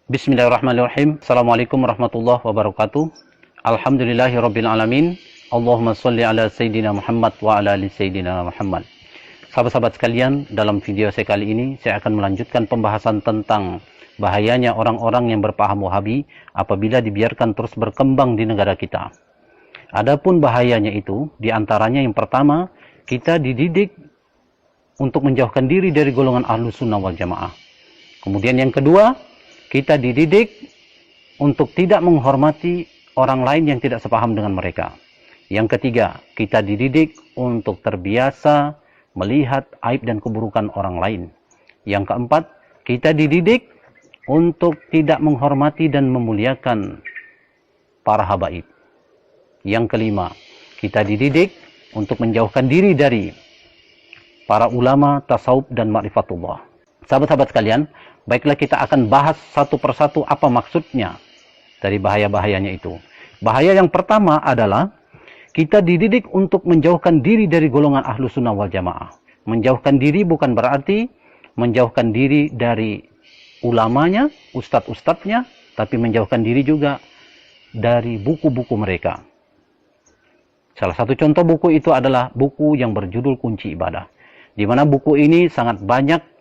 Bismillahirrahmanirrahim. Assalamualaikum warahmatullahi wabarakatuh. Alhamdulillahirabbil alamin. Allahumma shalli ala sayyidina Muhammad wa ala ali sayyidina Muhammad. Sahabat-sahabat sekalian, dalam video saya kali ini saya akan melanjutkan pembahasan tentang bahayanya orang-orang yang berpaham Wahabi apabila dibiarkan terus berkembang di negara kita. Adapun bahayanya itu, diantaranya yang pertama, kita dididik untuk menjauhkan diri dari golongan Ahlus Sunnah wal Jamaah. Kemudian yang kedua, kita dididik untuk tidak menghormati orang lain yang tidak sepaham dengan mereka. Yang ketiga, kita dididik untuk terbiasa melihat aib dan keburukan orang lain. Yang keempat, kita dididik untuk tidak menghormati dan memuliakan para habaib. Yang kelima, kita dididik untuk menjauhkan diri dari para ulama, tasawuf, dan ma'rifatullah. Sahabat-sahabat sekalian, baiklah kita akan bahas satu persatu apa maksudnya dari bahaya-bahayanya itu. Bahaya yang pertama adalah kita dididik untuk menjauhkan diri dari golongan Ahlus Sunnah wal Jamaah. Menjauhkan diri bukan berarti menjauhkan diri dari ulamanya, ustadz-ustadznya, tapi menjauhkan diri juga dari buku-buku mereka. Salah satu contoh buku itu adalah buku yang berjudul Kunci Ibadah, di mana buku ini sangat banyak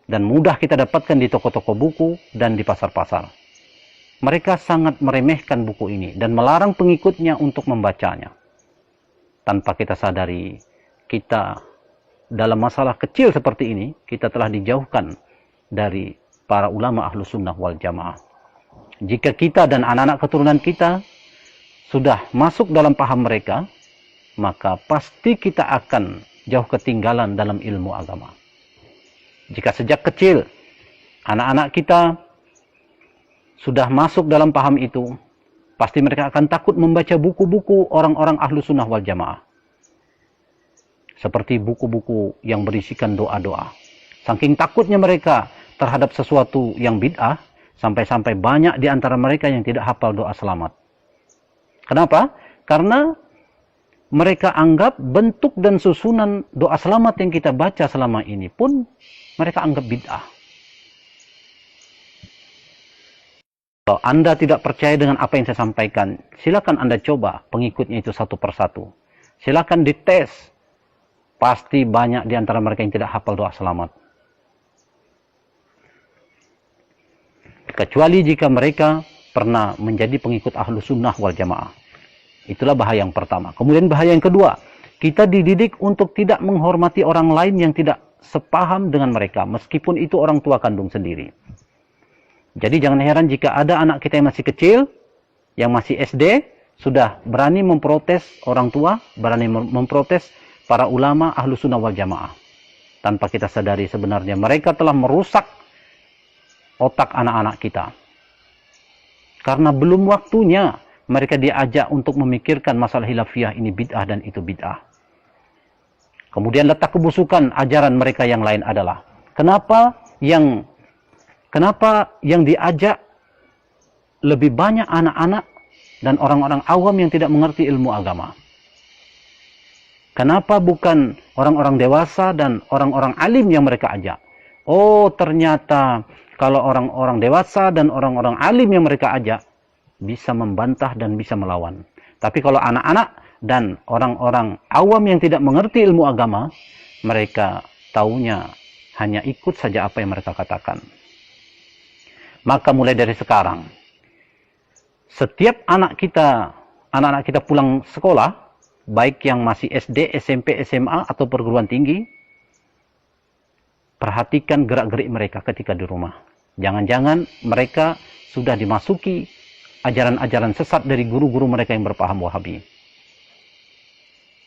dan mudah kita dapatkan di toko-toko buku dan di pasar-pasar. Mereka sangat meremehkan buku ini dan melarang pengikutnya untuk membacanya. Tanpa kita sadari, kita dalam masalah kecil seperti ini, kita telah dijauhkan dari para ulama Ahlus Sunnah wal Jamaah. Jika kita dan anak-anak keturunan kita sudah masuk dalam paham mereka, maka pasti kita akan jauh ketinggalan dalam ilmu agama. Jika sejak kecil anak-anak kita sudah masuk dalam paham itu, pasti mereka akan takut membaca buku-buku orang-orang Ahlus Sunnah wal Jamaah. Seperti buku-buku yang berisikan doa-doa. Saking takutnya mereka terhadap sesuatu yang bid'ah, sampai-sampai banyak di antara mereka yang tidak hafal doa selamat. Kenapa? Karena mereka anggap bentuk dan susunan doa selamat yang kita baca selama ini pun mereka anggap bid'ah. Kalau Anda tidak percaya dengan apa yang saya sampaikan, silakan Anda coba pengikutnya itu satu persatu. Silakan dites. Pasti banyak di antara mereka yang tidak hafal doa selamat. Kecuali jika mereka pernah menjadi pengikut Ahlus Sunnah wal Jamaah. Itulah bahaya yang pertama. Kemudian bahaya yang kedua, kita dididik untuk tidak menghormati orang lain yang tidak sepaham dengan mereka, meskipun itu orang tua kandung sendiri. Jadi jangan heran jika ada anak kita yang masih kecil, yang masih SD, sudah berani memprotes orang tua, berani memprotes para ulama Ahlus Sunnah wal Jamaah. Tanpa kita sadari sebenarnya mereka telah merusak otak anak-anak kita. Karena belum waktunya mereka diajak untuk memikirkan masalah hilafiyah ini bid'ah dan itu bid'ah. Kemudian letak kebusukan ajaran mereka yang lain adalah kenapa yang diajak lebih banyak anak-anak dan orang-orang awam yang tidak mengerti ilmu agama. Kenapa bukan orang-orang dewasa dan orang-orang alim yang mereka ajak? Oh, ternyata kalau orang-orang dewasa dan orang-orang alim yang mereka ajak bisa membantah dan bisa melawan. Tapi kalau anak-anak dan orang-orang awam yang tidak mengerti ilmu agama, mereka taunya hanya ikut saja apa yang mereka katakan. Maka mulai dari sekarang, setiap anak-anak kita pulang sekolah, baik yang masih SD, SMP, SMA, atau perguruan tinggi, perhatikan gerak-gerik mereka ketika di rumah. Jangan-jangan mereka sudah dimasuki ajaran-ajaran sesat dari guru-guru mereka yang berpaham Wahabi.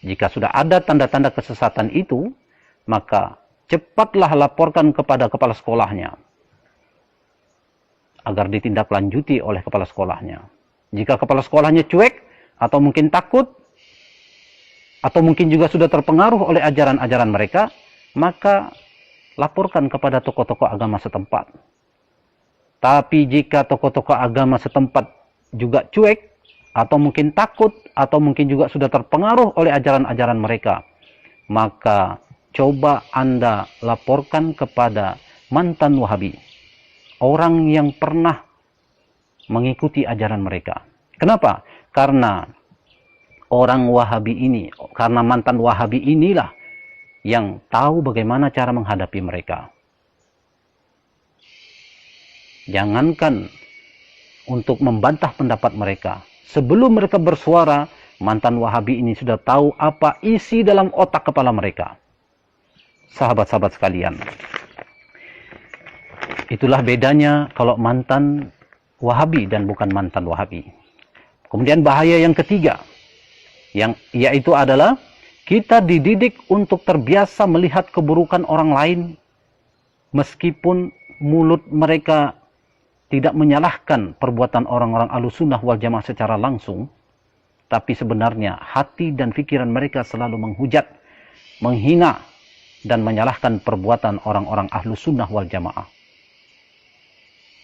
Jika sudah ada tanda-tanda kesesatan itu, maka cepatlah laporkan kepada kepala sekolahnya agar ditindaklanjuti oleh kepala sekolahnya. Jika kepala sekolahnya cuek atau mungkin takut atau mungkin juga sudah terpengaruh oleh ajaran-ajaran mereka, maka laporkan kepada tokoh-tokoh agama setempat. Tapi jika tokoh-tokoh agama setempat juga cuek, atau mungkin takut, atau mungkin juga sudah terpengaruh oleh ajaran-ajaran mereka, maka coba Anda laporkan kepada mantan Wahabi. Orang yang pernah mengikuti ajaran mereka. Kenapa? Karena orang Wahabi ini, karena mantan Wahabi inilah yang tahu bagaimana cara menghadapi mereka. Jangankan untuk membantah pendapat mereka, sebelum mereka bersuara, mantan Wahabi ini sudah tahu apa isi dalam otak kepala mereka. Sahabat-sahabat sekalian, itulah bedanya kalau mantan Wahabi dan bukan mantan Wahabi. Kemudian bahaya yang ketiga, yaitu adalah kita dididik untuk terbiasa melihat keburukan orang lain, meskipun mulut mereka tidak menyalahkan perbuatan orang-orang Ahlussunnah wal Jamaah secara langsung, tapi sebenarnya hati dan pikiran mereka selalu menghujat, menghina, dan menyalahkan perbuatan orang-orang Ahlussunnah wal Jamaah.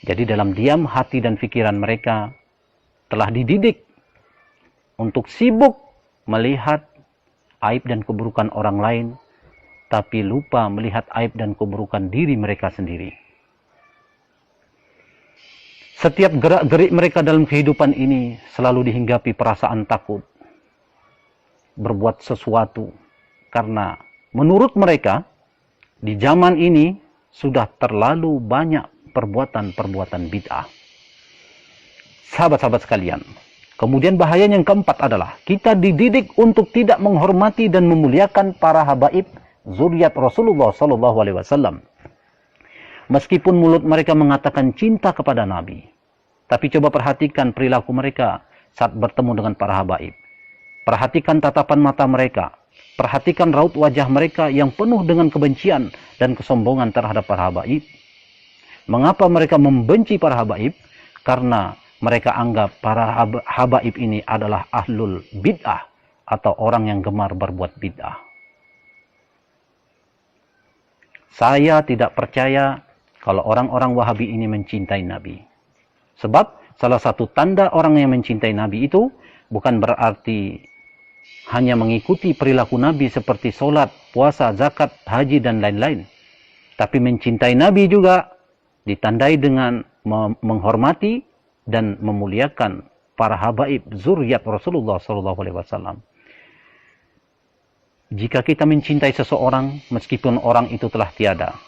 Jadi dalam diam hati dan pikiran mereka telah dididik untuk sibuk melihat aib dan keburukan orang lain, tapi lupa melihat aib dan keburukan diri mereka sendiri. Setiap gerak-gerik mereka dalam kehidupan ini selalu dihinggapi perasaan takut berbuat sesuatu, karena menurut mereka di zaman ini sudah terlalu banyak perbuatan-perbuatan bid'ah. Sahabat-sahabat sekalian, kemudian bahaya yang keempat adalah kita dididik untuk tidak menghormati dan memuliakan para habaib zuriat Rasulullah SAW. Meskipun mulut mereka mengatakan cinta kepada Nabi, tapi coba perhatikan perilaku mereka saat bertemu dengan para habaib. Perhatikan tatapan mata mereka, perhatikan raut wajah mereka yang penuh dengan kebencian dan kesombongan terhadap para habaib. Mengapa mereka membenci para habaib? Karena mereka anggap para habaib ini adalah ahlul bid'ah, atau orang yang gemar berbuat bid'ah. Saya tidak percaya kalau orang-orang Wahabi ini mencintai Nabi. Sebab salah satu tanda orang yang mencintai Nabi itu bukan berarti hanya mengikuti perilaku Nabi seperti sholat, puasa, zakat, haji, dan lain-lain. Tapi mencintai Nabi juga ditandai dengan menghormati dan memuliakan para habaib zuriat Rasulullah SAW. Jika kita mencintai seseorang, meskipun orang itu telah tiada,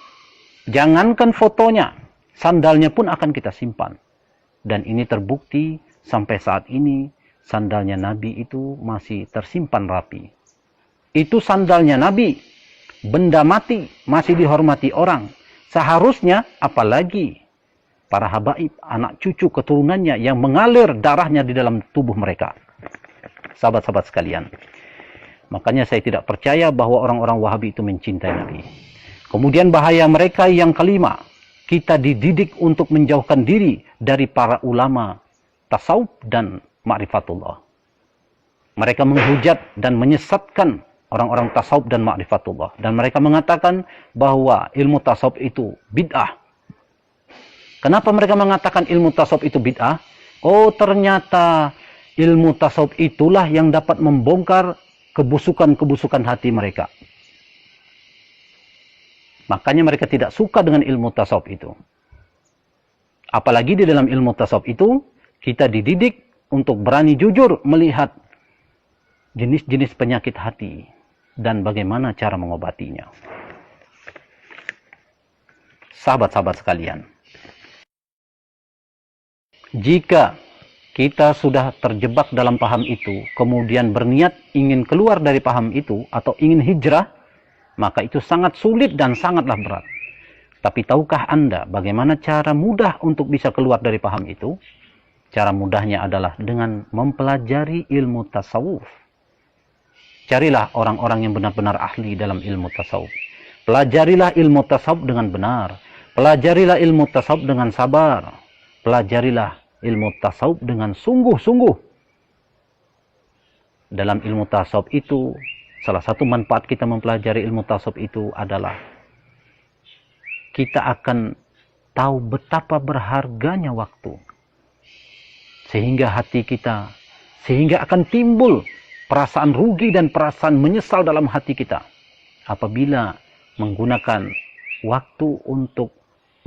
jangankan fotonya, sandalnya pun akan kita simpan. Dan ini terbukti sampai saat ini, sandalnya Nabi itu masih tersimpan rapi. Itu sandalnya Nabi, benda mati, masih dihormati orang. Seharusnya, apalagi para habaib, anak cucu keturunannya yang mengalir darahnya di dalam tubuh mereka. Sahabat-sahabat sekalian, makanya saya tidak percaya bahwa orang-orang Wahabi itu mencintai Nabi. Kemudian bahaya mereka yang kelima, kita dididik untuk menjauhkan diri dari para ulama tasawuf dan ma'rifatullah. Mereka menghujat dan menyesatkan orang-orang tasawuf dan ma'rifatullah. Dan mereka mengatakan bahwa ilmu tasawuf itu bid'ah. Kenapa mereka mengatakan ilmu tasawuf itu bid'ah? Oh, ternyata ilmu tasawuf itulah yang dapat membongkar kebusukan-kebusukan hati mereka. Makanya mereka tidak suka dengan ilmu tasawuf itu. Apalagi di dalam ilmu tasawuf itu, kita dididik untuk berani jujur melihat jenis-jenis penyakit hati dan bagaimana cara mengobatinya. Sahabat-sahabat sekalian, jika kita sudah terjebak dalam paham itu, kemudian berniat ingin keluar dari paham itu atau ingin hijrah, maka itu sangat sulit dan sangatlah berat. Tapi tahukah Anda bagaimana cara mudah untuk bisa keluar dari paham itu? Cara mudahnya adalah dengan mempelajari ilmu tasawuf. Carilah orang-orang yang benar-benar ahli dalam ilmu tasawuf. Pelajarilah ilmu tasawuf dengan benar. Pelajarilah ilmu tasawuf dengan sabar. Pelajarilah ilmu tasawuf dengan sungguh-sungguh. Dalam ilmu tasawuf itu, salah satu manfaat kita mempelajari ilmu tasawuf itu adalah kita akan tahu betapa berharganya waktu. Sehingga hati kita, sehingga akan timbul perasaan rugi dan perasaan menyesal dalam hati kita apabila menggunakan waktu untuk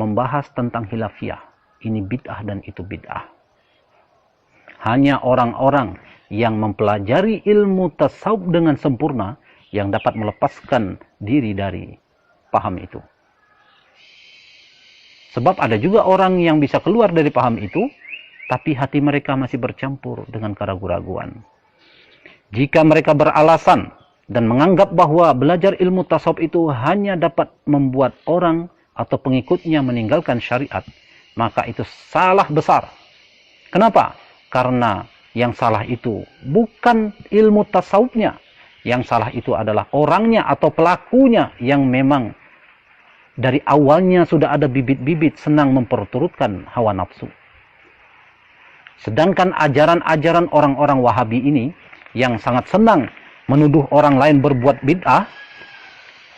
membahas tentang khilafiyah. Ini bid'ah dan itu bid'ah. hanya orang-orang yang mempelajari ilmu tasawuf dengan sempurna yang dapat melepaskan diri dari paham itu. Sebab ada juga orang yang bisa keluar dari paham itu, tapi hati mereka masih bercampur dengan keraguan-raguan. Jika mereka beralasan dan menganggap bahwa belajar ilmu tasawuf itu hanya dapat membuat orang atau pengikutnya meninggalkan syariat, maka itu salah besar. Kenapa? Karena yang salah itu bukan ilmu tasawufnya. Yang salah itu adalah orangnya atau pelakunya yang memang dari awalnya sudah ada bibit-bibit senang memperturutkan hawa nafsu. Sedangkan ajaran-ajaran orang-orang Wahabi ini yang sangat senang menuduh orang lain berbuat bid'ah,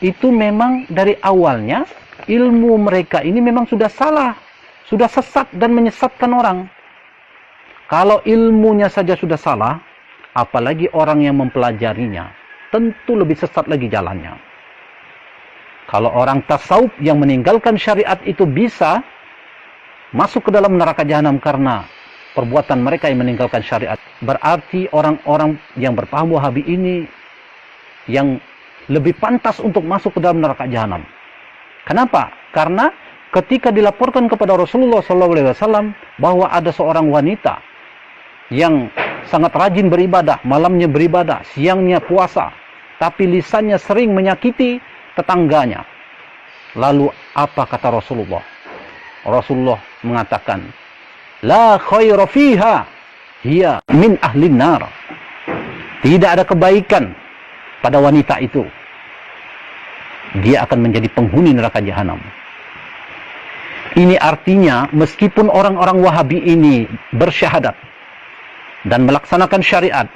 itu memang dari awalnya ilmu mereka ini memang sudah salah, sudah sesat dan menyesatkan orang. Kalau ilmunya saja sudah salah, apalagi orang yang mempelajarinya, tentu lebih sesat lagi jalannya. Kalau orang tasawuf yang meninggalkan syariat itu bisa masuk ke dalam neraka jahanam karena perbuatan mereka yang meninggalkan syariat, berarti orang-orang yang berpaham Wahabi ini yang lebih pantas untuk masuk ke dalam neraka jahanam. Kenapa? Karena ketika dilaporkan kepada Rasulullah SAW bahwa ada seorang wanita yang sangat rajin beribadah, malamnya beribadah, siangnya puasa, tapi lisannya sering menyakiti tetangganya. Lalu apa kata Rasulullah? Rasulullah mengatakan, la khaira fiha, hiya min ahlin nar. Tidak ada kebaikan pada wanita itu. Dia akan menjadi penghuni neraka jahanam. Ini artinya meskipun orang-orang Wahabi ini bersyahadat dan melaksanakan syariat,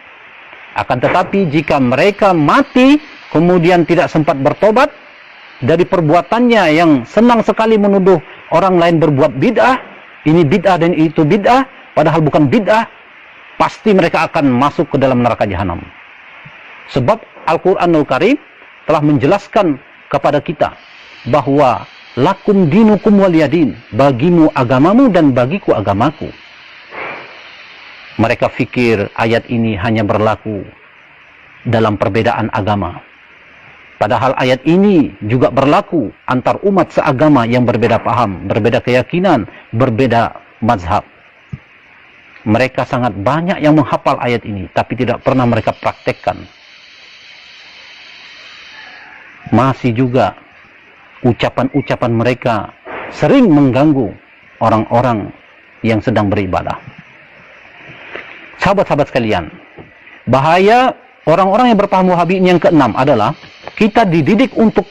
akan tetapi jika mereka mati kemudian tidak sempat bertobat dari perbuatannya yang senang sekali menuduh orang lain berbuat bid'ah, ini bid'ah dan itu bid'ah, padahal bukan bid'ah, pasti mereka akan masuk ke dalam neraka jahanam. Sebab Al-Quranul Karim telah menjelaskan kepada kita bahwa lakum dinukum waliyadin, bagimu agamamu dan bagiku agamaku. Mereka fikir ayat ini hanya berlaku dalam perbedaan agama. Padahal ayat ini juga berlaku antar umat seagama yang berbeda paham, berbeda keyakinan, berbeda mazhab. Mereka sangat banyak yang menghafal ayat ini, tapi tidak pernah mereka praktekkan. Masih juga ucapan-ucapan mereka sering mengganggu orang-orang yang sedang beribadah. Sahabat-sahabat sekalian, bahaya orang-orang yang berpaham Wahabi yang keenam adalah kita dididik untuk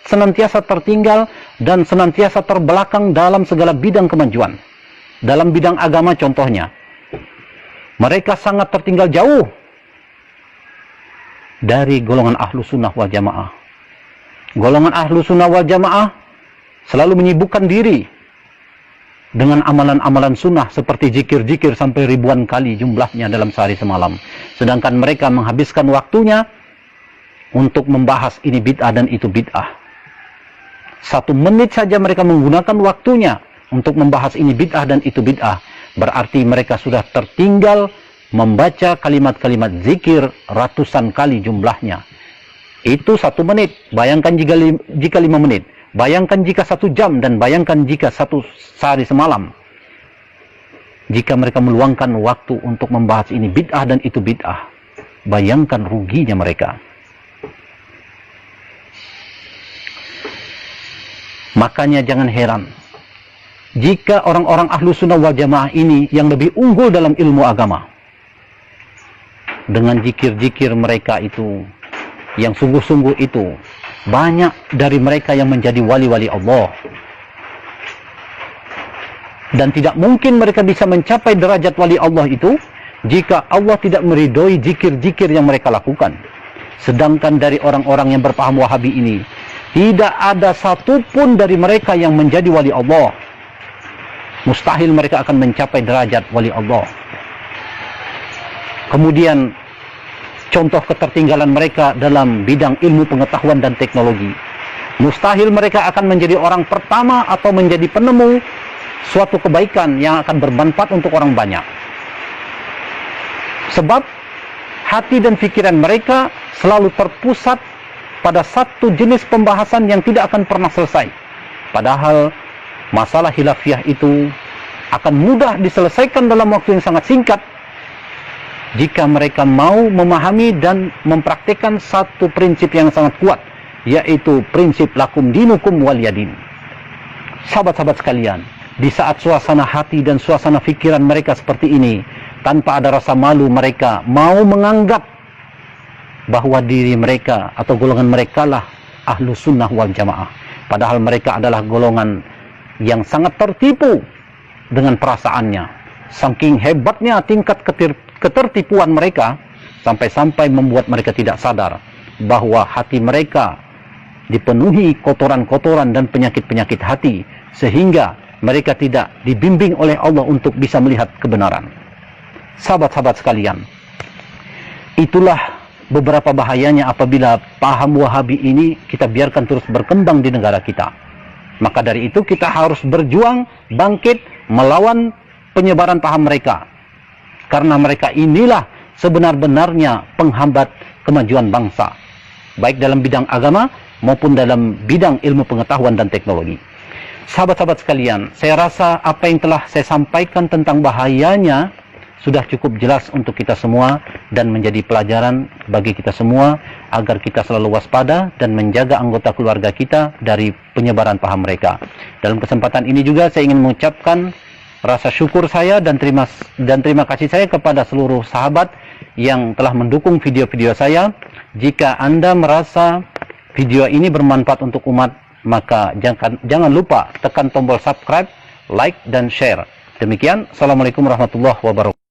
senantiasa tertinggal dan senantiasa terbelakang dalam segala bidang kemajuan. Dalam bidang agama contohnya, mereka sangat tertinggal jauh dari golongan ahlu sunnah wal jamaah. Golongan ahlu sunnah wal jamaah selalu menyibukkan diri dengan amalan-amalan sunnah seperti zikir-zikir sampai ribuan kali jumlahnya dalam sehari semalam. Sedangkan mereka menghabiskan waktunya untuk membahas ini bid'ah dan itu bid'ah. 1 menit saja mereka menggunakan waktunya untuk membahas ini bid'ah dan itu bid'ah. Berarti mereka sudah tertinggal membaca kalimat-kalimat zikir ratusan kali jumlahnya. Itu 1 menit. Bayangkan jika 5 menit. Bayangkan jika 1 jam dan bayangkan jika 1 sehari semalam. Jika mereka meluangkan waktu untuk membahas ini bid'ah dan itu bid'ah, bayangkan ruginya mereka. Makanya jangan heran jika orang-orang ahlu sunnah wal jamaah ini yang lebih unggul dalam ilmu agama, dengan zikir-zikir mereka itu yang sungguh-sungguh itu, banyak dari mereka yang menjadi wali-wali Allah. Dan tidak mungkin mereka bisa mencapai derajat wali Allah itu jika Allah tidak meridhoi zikir-zikir yang mereka lakukan. Sedangkan dari orang-orang yang berpaham Wahabi ini, tidak ada satupun dari mereka yang menjadi wali Allah. Mustahil mereka akan mencapai derajat wali Allah. Kemudian contoh ketertinggalan mereka dalam bidang ilmu pengetahuan dan teknologi. Mustahil mereka akan menjadi orang pertama atau menjadi penemu suatu kebaikan yang akan bermanfaat untuk orang banyak. Sebab hati dan pikiran mereka selalu terpusat pada satu jenis pembahasan yang tidak akan pernah selesai. Padahal masalah khilafiyah itu akan mudah diselesaikan dalam waktu yang sangat singkat jika mereka mau memahami dan mempraktikkan satu prinsip yang sangat kuat, yaitu prinsip lakum dinukum waliyadin. Sahabat-sahabat sekalian, di saat suasana hati dan suasana pikiran mereka seperti ini, tanpa ada rasa malu, mereka mau menganggap bahwa diri mereka atau golongan mereka lah ahlu sunnah wal jamaah. Padahal mereka adalah golongan yang sangat tertipu dengan perasaannya. Saking hebatnya tingkat ketertipuan mereka, sampai-sampai membuat mereka tidak sadar bahwa hati mereka dipenuhi kotoran-kotoran dan penyakit-penyakit hati, sehingga mereka tidak dibimbing oleh Allah untuk bisa melihat kebenaran. Sahabat-sahabat sekalian, itulah beberapa bahayanya apabila paham Wahabi ini kita biarkan terus berkembang di negara kita. Maka dari itu kita harus berjuang, bangkit, melawan penyebaran paham mereka. Karena mereka inilah sebenar-benarnya penghambat kemajuan bangsa, baik dalam bidang agama maupun dalam bidang ilmu pengetahuan dan teknologi. Sahabat-sahabat sekalian, saya rasa apa yang telah saya sampaikan tentang bahayanya sudah cukup jelas untuk kita semua dan menjadi pelajaran bagi kita semua agar kita selalu waspada dan menjaga anggota keluarga kita dari penyebaran paham mereka. Dalam kesempatan ini juga saya ingin mengucapkan rasa syukur saya dan terima kasih saya kepada seluruh sahabat yang telah mendukung video-video saya. Jika Anda merasa video ini bermanfaat untuk umat, maka jangan lupa tekan tombol subscribe, like, dan share. Demikian, Assalamualaikum warahmatullahi wabarakatuh.